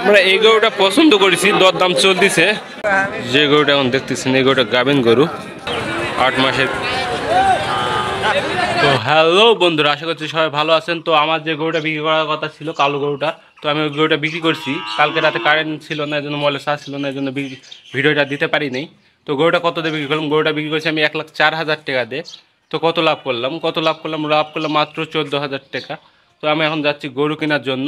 আমরা এই গরুটা পছন্দ করেছি, দরদাম চলতেছে। যে গরুটা এখন দেখতেছেন এই গরুটা গাভিন গরু, 8 মাসের। তো হ্যালো বন্ধুরা, আশা করছি সবাই ভালো আছেন। তো আমার যে গরুটা বিক্রি করার কথা ছিল, কালো গরুটা, তো আমি ওই গরুটা বিক্রি করছি। কালকে রাতে কারেন্ট ছিল না, এই জন্য মোবাইলে চার্জ ছিল না, এই জন্য ভিডিওটা দিতে পারি নাই। তো গরুটা কত দিয়ে বিক্রি করলাম? গরুটা বিক্রি করছি আমি 1,04,000 টাকা দিয়ে। তো কত লাভ করলাম? লাভ করলাম মাত্র 14,000 টাকা। তো আমি এখন যাচ্ছি গরু কেনার জন্য।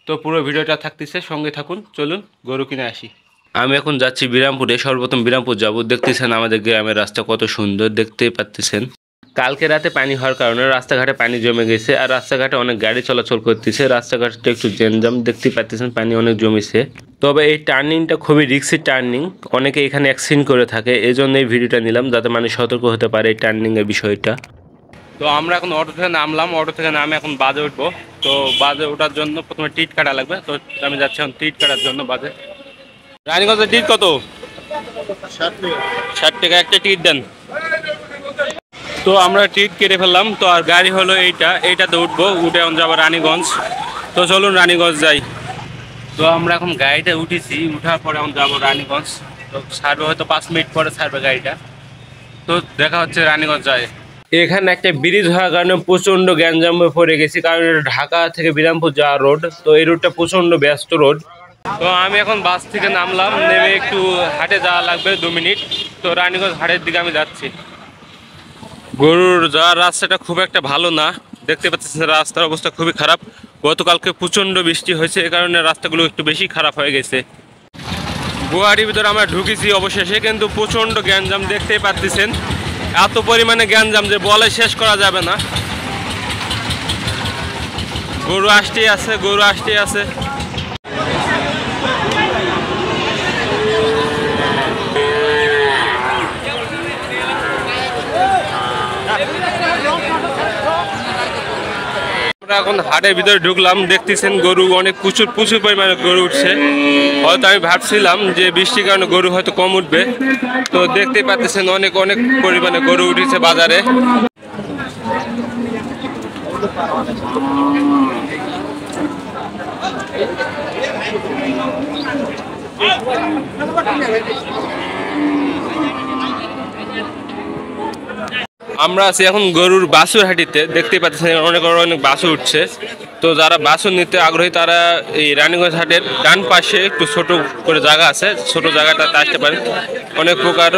তো পুরো ভিডিওটা থাকতেছে, সঙ্গে থাকুন। চলুন গরু কিনে আসি। আমি এখন যাচ্ছি বিরামপুরে। সর্বপ্রথম বিরামপুর যাব। দেখতেছেন আমাদের গ্রামের রাস্তা কত সুন্দর, দেখতেই পাচ্ছেন। কালকে রাতে পানি হওয়ার কারণে রাস্তাঘাটে পানি জমে গেছে, আর রাস্তাঘাটে অনেক গাড়ি চলাচল করতেছে। রাস্তাঘাটটা একটু জ্যামজাম, দেখতেই পাচ্ছেন পানি অনেক জমেছে। তবে এই টার্নিংটা খুবই রিস্কি টার্নিং, অনেকে এখানে অ্যাক্সিডেন্ট করে থাকে। এই জন্য এই ভিডিওটা নিলাম, যাতে মানুষ সতর্ক হতে পারে এই টার্নিংয়ের বিষয়টা। তো আমরা এখন অটো থেকে নামলাম, অটো থেকে নামে এখন বাজে উঠবো। তো বাজে ওঠার জন্য প্রথমে টিট কাটা লাগবে। তো আমি যাচ্ছি এখন টিট কাটার জন্য বাজে। রানীগঞ্জের টিট কত? 60 টাকা একটা টিট দেন। তো আমরা টিট কেটে ফেললাম। তো আর গাড়ি হলো এইটাতে উঠবো, উঠে এখন যাবো রানীগঞ্জ। তো চলুন রানীগঞ্জ যাই। তো আমরা এখন গাড়িটা উঠেছি, উঠার পরে এখন যাবো রানীগঞ্জ। তো ছাড়বে হয়তো 5 মিনিট পরে ছাড়বে গাড়িটা। তো দেখা হচ্ছে রানীগঞ্জ যায়। এখানে একটা ব্রিজ হওয়ার কারণে প্রচণ্ড গ্যাঞ্জামে পড়ে গেছি, কারণ এটা ঢাকা থেকে বিরামপুর যাওয়ার রোড। তো এই রোডটা প্রচণ্ড ব্যস্ত রোড। তো আমি এখন বাস থেকে নামলাম, নেমে একটু হাটে যাওয়া লাগবে 2 মিনিট। তো রানীগঞ্জ হাটের দিকে আমি যাচ্ছি। গরুর যাওয়ার রাস্তাটা খুব একটা ভালো না, দেখতে পাচ্ছেন রাস্তার অবস্থা খুবই খারাপ। গতকালকে প্রচণ্ড বৃষ্টি হয়েছে, এই কারণে রাস্তাগুলো একটু বেশি খারাপ হয়ে গেছে। গুয়াহাটির ভিতরে আমরা ঢুকেছি অবশেষে, কিন্তু প্রচণ্ড গ্যাঞ্জাম দেখতেই পাচ্ছেন। এত পরিমাণে গ্যাঞ্জাম যে বলে শেষ করা যাবে না। গরু আসতেই আছে, গরু আসতেই আছে। এখন হাটের ভিতরে ঢুকলাম, দেখতেছেন গরু অনেক প্রচুর পরিমাণে গরু উঠছে। হয়তো আমি ভাবছিলাম যে বৃষ্টির কারণে গরু হয়তো কম উঠবে। তো দেখতেই পাচ্ছেন অনেক পরিমাণে গরু উঠেছে বাজারে। আমরা আছি এখন গরুর বাছুর হাটিতে, দেখতেই পাচ্ছেন অনেক বাছুর উঠছে। তো যারা বাছুর নিতে আগ্রহী তারা এই রানীগঞ্জ হাটের ডান পাশে একটু ছোট করে জায়গা আছে, ছোট জায়গাটাতে আসতে পারেন। অনেক প্রকার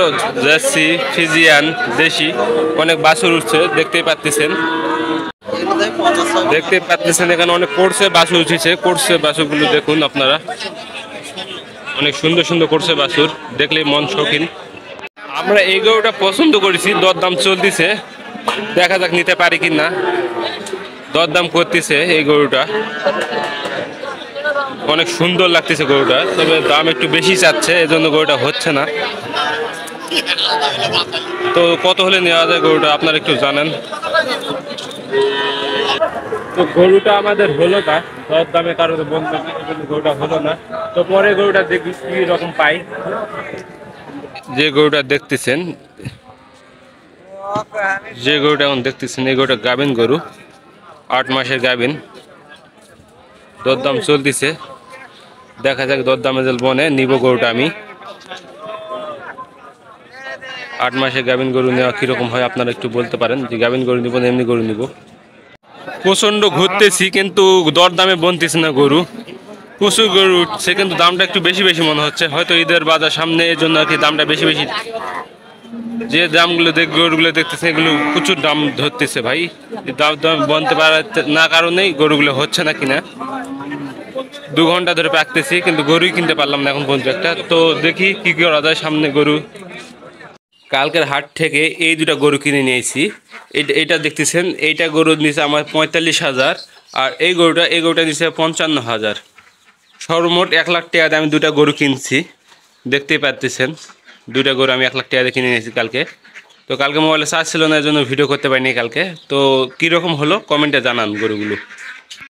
জার্সি, ফিজিয়ান, দেশি অনেক বাছুর উঠছে, দেখতেই পাচ্ছেন। এখানে অনেক কোর্সে বাছুর উঠেছে। কোর্সে বাছুরগুলো দেখুন আপনারা, অনেক সুন্দর কোর্সে বাছুর, দেখলেই মন শৌখিন। আমরা এই গরুটা পছন্দ করেছি, দরদাম চলতেছে, দেখা যাক নিতে পারি কি না। দরদাম করতেছে এই গরুটা, অনেক সুন্দর লাগতেছে গরুটা, তবে দাম একটু বেশি চাচ্ছে, এজন্য গরুটা হচ্ছে না। তো কত হলে নেওয়া যায় গরুটা আপনারা একটু জানেন। তো গরুটা আমাদের হলো না, দরদামের কারণে বন্ধু গরুটা হলো না। তো পরে গরুটা দেখি কি রকম পাই। যে গরুটা দেখতেছেন, এই গরুটা গাভিন গরু, 8 মাসের গাভিন। দরদাম চলতেছে, দেখা যাক দরদামে যে বনে নিব গরুটা আমি। 8 মাসের গাভিন গরু নেওয়া কিরকম হয় আপনারা একটু বলতে পারেন, যে গাভিন গরু নিব না এমনি গরু নিব। প্রচণ্ড ঘুরতেছি কিন্তু দরদামে বনতেছে না গরু। প্রচুর গরু উঠছে, কিন্তু দামটা একটু বেশি মনে হচ্ছে। হয়তো ঈদের বাজার সামনে, এই জন্য আর কি দামটা বেশি। যে দামগুলো গরুগুলো দেখতেছে এগুলো প্রচুর দাম ধরতেছে ভাই। দাম বলতে পারা না কারণেই গরুগুলো হচ্ছে না কিনা। 2 ঘন্টা ধরে রাখতেছি, কিন্তু গরুই কিনতে পারলাম না এখন পর্যন্ত একটা। তো দেখি কি করা যায় সামনে। গরু কালকের হাট থেকে এই 2টা গরু কিনে নিয়েছি। এটা দেখতেছেন, এইটা গরু নিচে আমার 45,000, আর এই গরুটা নিচে 55,000। সর্বমোট 1 লাখ টাকা দিয়ে আমি 2টা গরু কিনছি, দেখতেই পাচ্ছেন। 2টা গরু আমি 1 লাখ টাকা দিয়ে কিনে নিয়েছি কালকে। তো কালকে মোবাইলে চার্জ ছিল না, এই জন্য ভিডিও করতে পারিনি কালকে। তো কীরকম হলো কমেন্টে জানান গরুগুলো।